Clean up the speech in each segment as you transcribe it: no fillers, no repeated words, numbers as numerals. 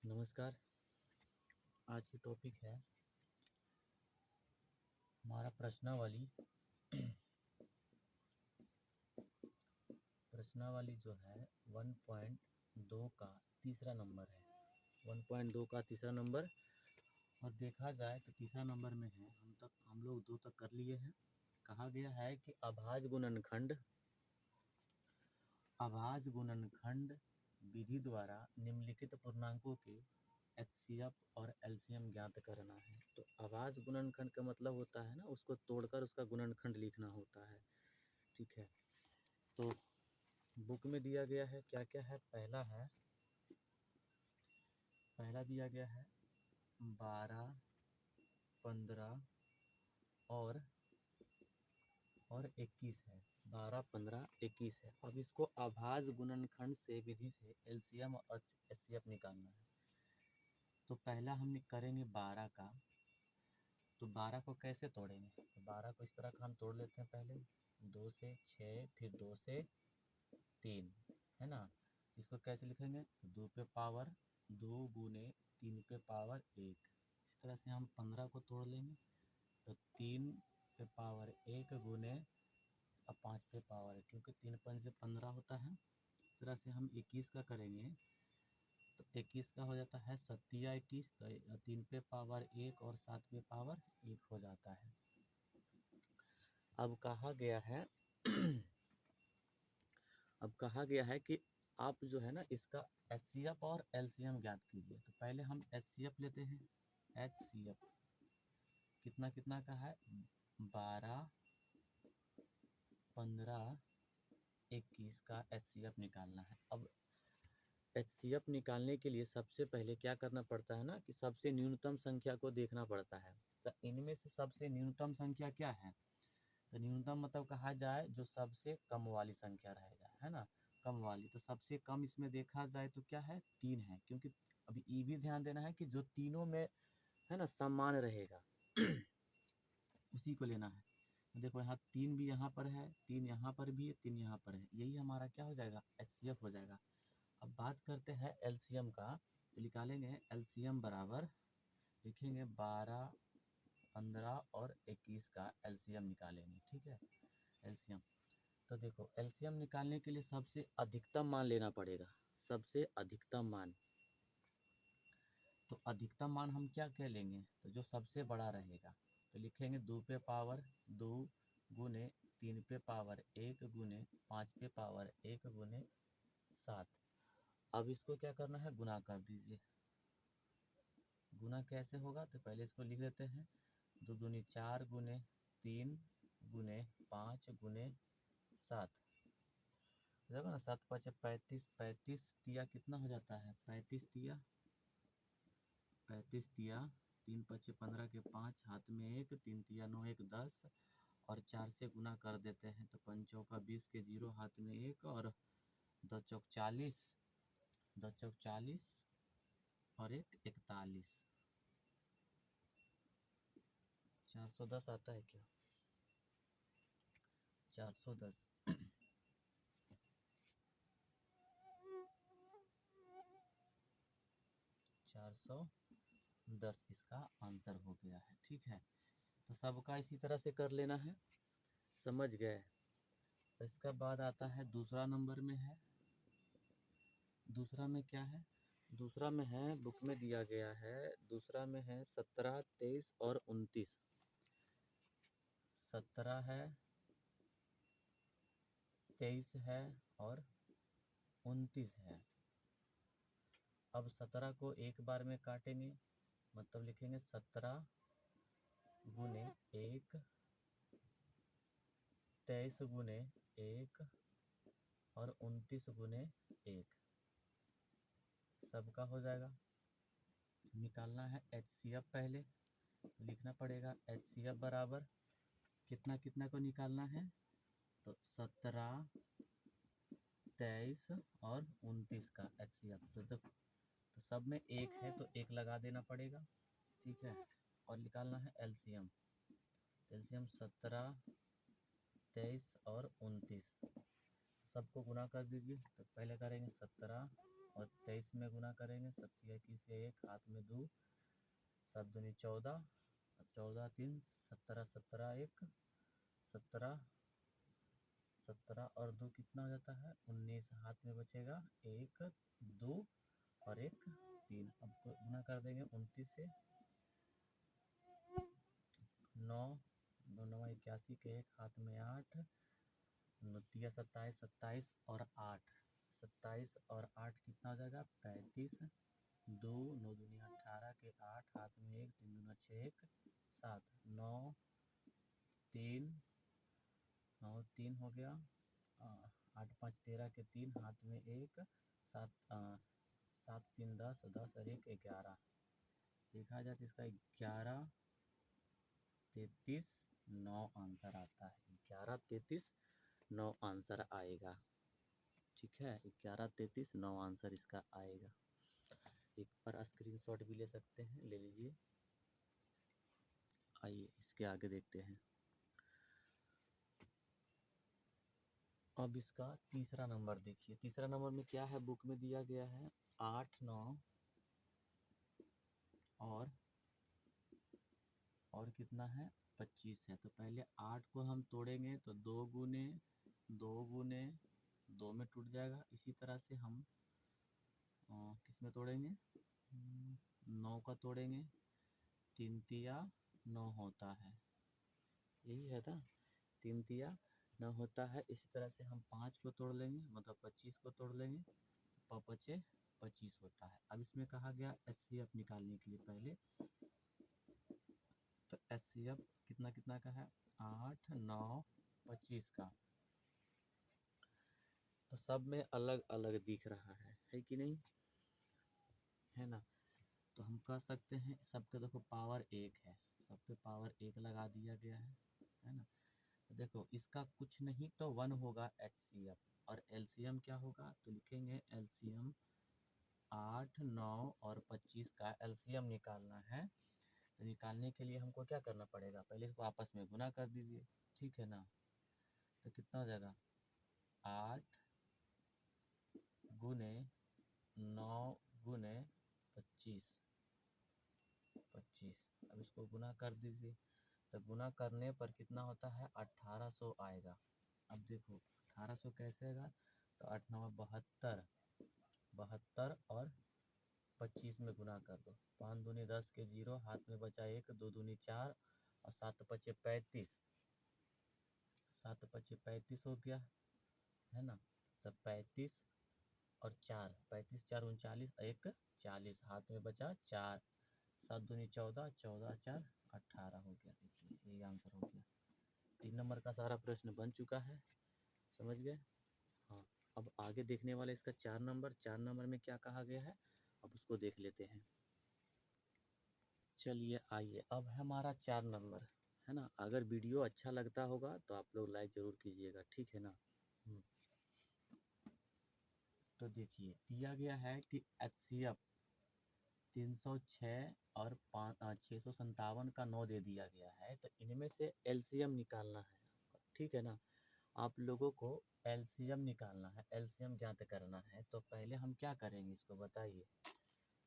नमस्कार। आज की टॉपिक है हमारा प्रश्नावली जो है 1.2 का तीसरा नंबर है। 1.2 का तीसरा नंबर, और देखा जाए तो तीसरा नंबर में है, हम लोग दो तक कर लिए हैं। कहा गया है कि अभाज्य गुणनखंड विधि द्वारा निम्नलिखित पूर्णांकों के एचसीएफ और एलसीएम ज्ञात करना है। तो अभाज्य गुणनखंड का मतलब होता है ना, उसको तोड़कर उसका गुणनखंड लिखना होता है। ठीक है, तो बुक में दिया गया है क्या क्या है। पहला दिया गया है 12, 15 और 21 है। 12, 15, 21 है। अब इसको अभाज्य गुणनखंड से विधि से एलसीएम और एचसीएफ निकालना है। तो पहला हम करेंगे 12 का। तो 12 को कैसे तोड़ेंगे? तो 12 को इस तरह का हम तोड़ लेते हैं। पहले 2 से 6, फिर 2 से 3, है ना। इसको कैसे लिखेंगे? तो 2 पे पावर 2 गुने 3 पे पावर 1। इस तरह से हम 15 को तोड़ लेंगे। तो 3 पे पावर 1 गुने, अब 5 पे पावर 1, क्योंकि 3 5 से 15 होता है। इस तरह से हम 21 का करेंगे। तो 21 का हो जाता है 7 या 21। तो 3 पे पावर 1 और 7 पे पावर 1 हो जाता है। अब कहा गया है कि आप जो है ना, इसका एचसीएफ और एलसीएम ज्ञात कीजिए। तो पहले हम एचसीएफ लेते हैं। एचसीएफ कितना कितना का है? 12, 15, 21 का एचसीएफ निकालना है। अब एचसीएफ निकालने के लिए सबसे पहले क्या करना पड़ता है ना, कि सबसे न्यूनतम संख्या को देखना पड़ता है। तो इनमें से सबसे न्यूनतम संख्या क्या है? तो न्यूनतम मतलब कहा जाए जो सबसे कम वाली संख्या रह जाए, है ना, कम वाली। तो सबसे कम इसमें देखा जाए तो क्या है? 3 है। क्योंकि अभी ये भी ध्यान देना है कि जो तीनों में है ना समान रहेगा उसी को लेना है। तो देखो यहाँ 3 भी यहाँ पर है, 3 यहाँ पर भी है, 3 यहाँ पर है। यही हमारा क्या हो जाएगा? एचसीएफ हो जाएगा। अब बात करते हैं एलसीएम का। तो निकालेंगे एलसीएम बराबर, लिखेंगे 12, 15 और 21 का एलसीएम निकालेंगे। ठीक है, एलसीएम। तो देखो एलसीएम निकालने के लिए सबसे अधिकतम मान लेना पड़ेगा। सबसे अधिकतम मान। तो अधिकतम मान हम क्या कह लेंगे? तो जो सबसे बड़ा रहेगा। तो लिखेंगे 2 पे पावर 2 गुने 3 पे पावर 1 गुने 5 पे पावर 1 गुने 7। अब इसको क्या करना है? गुना कर दीजिए। गुना कैसे होगा? तो पहले इसको लिख देते हैं। 2 दूनी 4 गुने 3 गुने 5 गुने 7। देखो ना, 7 5 35, 35 तिया कितना हो जाता है? 35 तिया 3 5 15 के 5, हाथ में 1, 3 तिया 9, 1 10, और 4 से गुना कर देते हैं। तो 5 चौका 20 के 0, हाथ में 1, और 10 चौक 40, 10 चौक 40 और 1 41। 410 आता है क्या? 410। 410 इसका आंसर हो गया है। ठीक है, तो सबका इसी तरह से कर लेना है। समझ गए? इसका बाद आता है दूसरा नंबर में है। दूसरा में क्या है? दूसरा में है, बुक में दिया गया है। दूसरा में है 17, 23 और 29। 17 है, 23 है और 29 है। अब 17 को एक बार में काटेंगे, मतलब लिखेंगे 17 गुने 1, 23 गुने 1 और 29 गुने 1। सबका हो जाएगा। निकालना है एचसीएफ। पहले तो लिखना पड़ेगा एचसीएफ बराबर कितना कितना को निकालना है? तो 17, 23 और 29 का एचसीएफ। तो सब में 1 है तो 1 लगा देना पड़ेगा। ठीक है, और निकालना है एलसीएम। एलसीएम 17, 23 और 29। सबको गुना कर दीजिए। तो पहले करेंगे 17 और 23 में गुना करेंगे, 7 से 1 हाथ में 2, 7 दूनी 14, 14 3 17, 17 1 17, 17 और 2 कितना हो जाता है 19, हाथ में बचेगा 1 2 और 1 3। अब गुना कर देंगे 29 से, 9 2 9 81 के 1 हाथ में 8, 29 27 27 और 8, 27 और 8 कितना हो जाएगा 35, 2 9 दूनी 18 के 8 हाथ में 1, 3 दूना 6 1 7, 9 3 9 3 हो गया, 8 5 13 के 3 हाथ में 1, 7 7 3 10 10 और 1 11। देखा जाए तो इसका 11 33 9 आंसर आता है, 11 33 9 आंसर आएगा। ठीक है, 11 33 9 आंसर इसका आएगा। एक बार स्क्रीनशॉट भी ले सकते हैं, ले लीजिए। आइए इसके आगे देखते हैं। अब इसका तीसरा नंबर देखिए। तीसरा नंबर में क्या है, बुक में दिया गया है 8 9 और कितना है 25 है। तो पहले 8 को हम तोड़ेंगे तो 2 गुने 2 में टूट जाएगा। इसी तरह से हम किस में तोड़ेंगे, 9 का तोड़ेंगे, 3 तिया 9 होता है, यही है ना, 3 तिया 9 होता है। इसी तरह से हम 5 को तोड़ लेंगे, मतलब 25 को तोड़ लेंगे, 5 25 होता है। अब इसमें कहा गया HCF निकालने के लिए पहले, तो HCF कितना कितना का है 8 9 25 का, तो सब में अलग अलग दिख रहा है कि नहीं, है ना। तो हम कह सकते हैं सबके देखो पावर 1 है, सब पे पावर 1 लगा दिया गया है ना। तो देखो इसका कुछ नहीं तो 1 होगा HCF, और LCM क्या होगा, तो लिखेंगे LCM 8 9 और 25 का LCM निकालना है। तो निकालने के लिए हमको क्या करना पड़ेगा, पहले इसको आपस में गुना कर दीजिए, ठीक है ना। तो कितना हो जाएगा 8 गुने 9 गुने 25 25। अब इसको गुना कर दीजिए, तो गुना करने पर कितना होता है 1800 आएगा। अब देखो 1800 कैसे आएगा, तो 8 9 72, 72 और 25 में गुना कर दो, 5 दूनी 10 के 0, हाथ में बचा 1, 2 दूनी 4 और 7 पचे 35, 7 पचे 35 हो गया, है ना। तो 35 और 4, 35 4 39, 1 40, हाथ में बचा 4, 7 दूनी 14, 14 4 18 हो गया। देखिए यही आंसर हो गया। 3 नंबर का सारा प्रश्न बन चुका है, समझ गए। हाँ, अब आगे देखने वाले इसका 4 नंबर, 4 नंबर में क्या कहा गया है, अब उसको देख लेते हैं। चलिए आइए, अब है हमारा 4 नंबर, है ना। अगर वीडियो अच्छा लगता होगा तो आप लोग लाइक ज़रूर कीजिएगा, ठीक है ना। तो देखिए दिया गया है कि HCF 306 और 657 का 9 दे दिया गया है। तो इनमें से LCM निकालना है, ठीक है ना। आप लोगों को LCM निकालना है, LCM ज्ञात करना है। तो पहले हम क्या करेंगे इसको बताइए,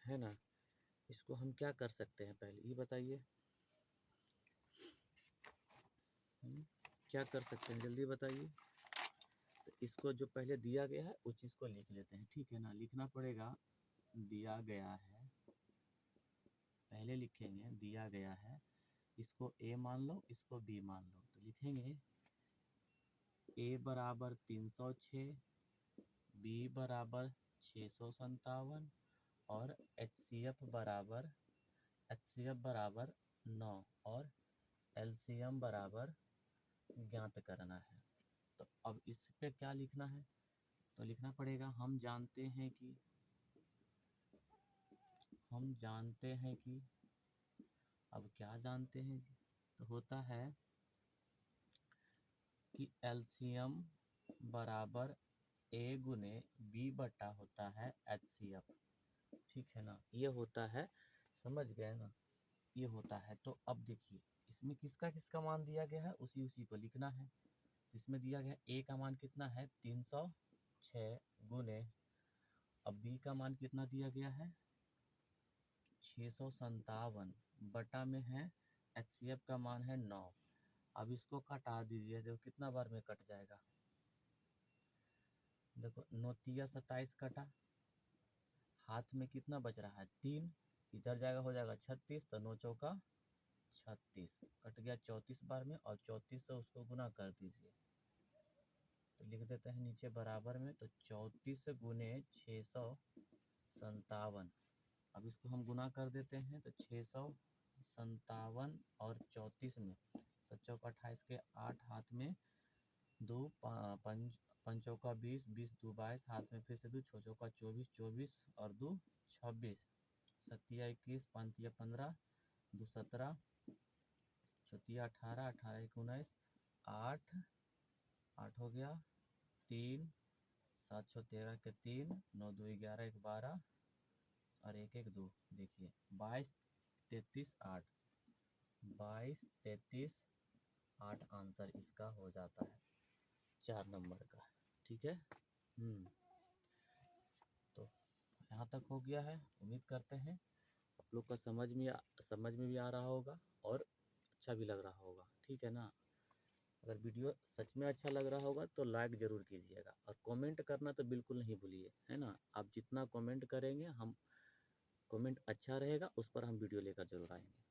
है ना। इसको हम क्या कर सकते हैं पहले ये बताइए, क्या कर सकते हैं जल्दी बताइए। तो इसको जो पहले दिया गया है उस चीज़ को लिख लेते हैं, ठीक है ना। लिखना पड़ेगा दिया गया है, पहले लिखेंगे दिया गया है, इसको A मान लो, इसको B मान लो। तो लिखेंगे A बराबर 306, B बराबर 657 और HCF बराबर 9 और LCM बराबर ज्ञात करना है। तो अब इस पे क्या लिखना है, तो लिखना पड़ेगा हम जानते हैं कि अब क्या जानते हैं, तो होता है कि LCM बराबर A गुने B बटा होता है HCF, ठीक है ना। ये होता है, समझ गए ना, ये होता है। तो अब देखिए इसमें किसका किसका मान दिया गया है, उसी को लिखना है। इसमें दिया गया A का मान कितना है 306 गुने अब बी का मान कितना दिया गया है 657 बटा में है HCF का मान है 9। अब इसको कटा दीजिए, देखो कितना बार में कट जाएगा। देखो 9 तिया 27 कटा, हाथ में कितना बच रहा है 3, इधर जाएगा हो जाएगा 36, तो 9 चौका 36 कट गया 34 बार में, और 34 से उसको गुना कर दीजिए, तो लिख देते हैं नीचे बराबर में, तो 34 गुने 657। अब इसको हम गुना कर देते हैं, तो 657 और 34 में 7 चौका 28 के 8, हाथ में 2, 5 चौका 20, 20 2 22, हाथ में फिर से 2, 6 चौका 24, 24 और 2 26, 7 21, 5 15, 2 17, 4 18, 18 1 19, 8 8 हो गया 3, 7 6 13 के 3, 9 2 11 1 12 और 1 1 2। देखिए 22 33 8, 22 33 8 आंसर इसका हो जाता है 4 नंबर का। ठीक है। तो यहाँ तक हो गया है। उम्मीद करते हैं आप लोग का समझ में भी आ रहा होगा और अच्छा भी लग रहा होगा। ठीक है ना। अगर वीडियो सच में अच्छा लग रहा होगा तो लाइक ज़रूर कीजिएगा, और कमेंट करना तो बिल्कुल नहीं भूलिए, है ना। आप जितना कमेंट करेंगे, हम कमेंट अच्छा रहेगा उस पर हम वीडियो लेकर जरूर आएंगे।